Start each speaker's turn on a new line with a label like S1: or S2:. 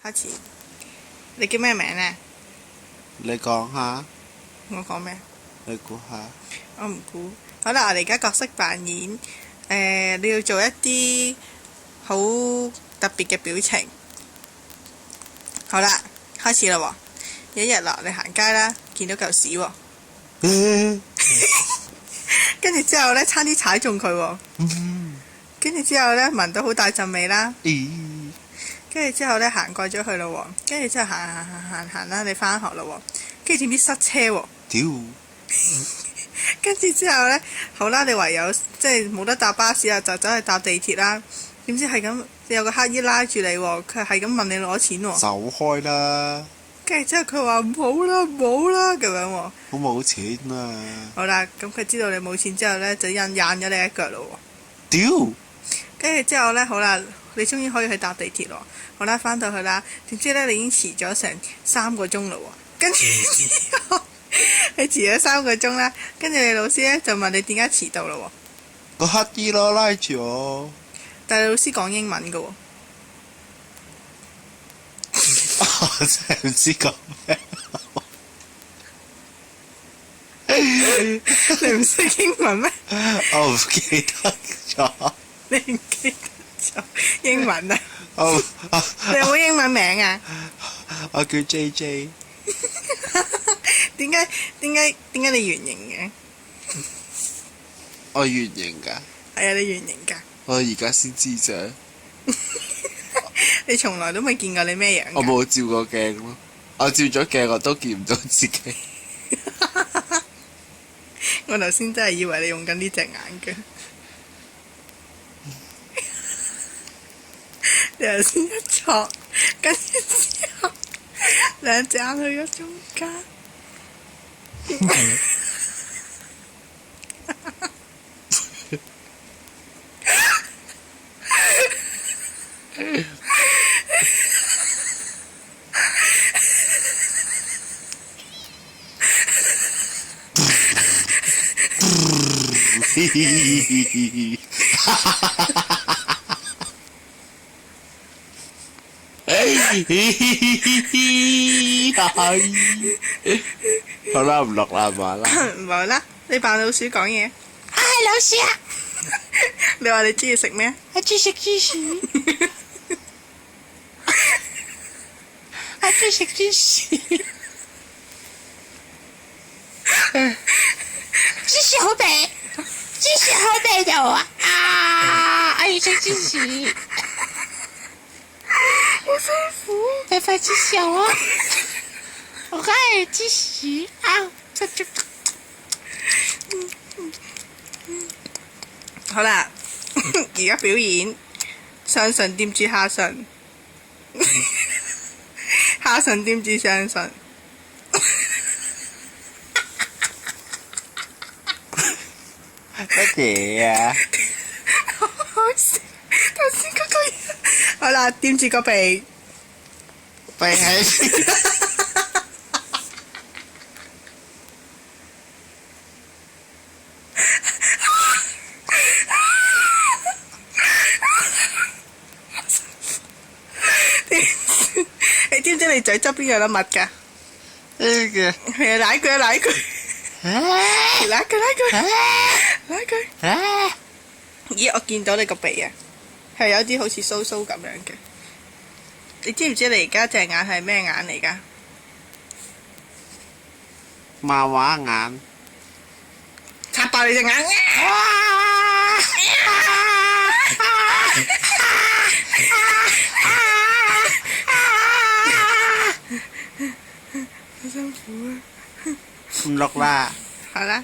S1: 開始，你叫咩名啊？
S2: 你講下，
S1: 我講咩？
S2: 你估下。
S1: 我唔估。好啦，我哋而家角色扮演，你要做一啲好特別嘅表情。好啦，開始啦喎！有一日啦，你行街啦，見到嚿屎喎，跟住之後呢，差啲踩中佢喎，跟住之後呢，聞到好大陣味啦。跟住之後咧，行過咗去咯喎，跟住之後行啦，你翻學咯喎，跟住點知塞車喎？
S2: 屌！
S1: 跟住之後咧，好啦，你唯有即係冇得搭巴士啦，就走去搭地鐵啦。點知係咁，有個乞兒拉住你喎，佢係咁問你攞錢喎。
S2: 走開啦！
S1: 跟住之後佢話唔好啦，唔好啦咁樣喎。
S2: 我冇錢啊！
S1: 好啦，咁佢知道你冇錢之後咧，就印咗你一腳咯喎。
S2: 屌！跟
S1: 住之後咧，好啦，你終於可以去搭地鐵咯。好啦，翻到去啦，點知咧你已經遲咗成3個鐘嘞喎。跟住之後，你遲咗3個鐘啦，跟住你老師咧就問你點解遲到咯
S2: 喎。個乞兒咯拉住我。
S1: 但係老師講英文㗎喎。
S2: 我真係唔知講咩。
S1: 你唔識英文咩？
S2: 我唔記得咗。
S1: 你唔記得咗英文啊？
S2: 你
S1: 有冇英文名啊？
S2: 我叫 JJ。
S1: 點解你圓形嘅？
S2: 我圓形㗎。
S1: 係啊，你圓形㗎。
S2: 我而家先知啫。
S1: 你從來都未見過你咩樣？
S2: 我冇照過鏡咯，我照咗鏡我都見唔到自己。
S1: 我頭先真係以為你用緊呢隻眼嘅。你頭先一錯，跟住之後兩隻眼去咗中間。
S2: 好啦，唔錄啦，唔玩啦。
S1: 唔好啦，你扮老鼠講嘢。係老鼠啊！你話你中意食咩？我中意食芝士。我中意食芝士。芝士好味，芝士好味道啊！我要食芝士。好辛苦，快快支持我！我梗係支持啊！好啦，而家表演上唇掂住下唇，下唇掂住上唇。
S2: 乜嘢啊？
S1: 好笑，頭先嗰個嘢。好啦，掂住個鼻。
S2: 鼻起。
S1: 你知唔知你嘴側邊有粒乜㗎？
S2: 呢個
S1: 係啊，舐佢啊，舐佢，舐佢，舐佢。咦，我見到你個鼻啊，係有啲好似鬚鬚咁樣嘅。你知唔知你而家隻眼係咩眼嚟㗎？
S2: 漫畫眼。
S1: 插爆你隻眼！好辛苦啊！
S2: 唔錄啦。
S1: 好啦。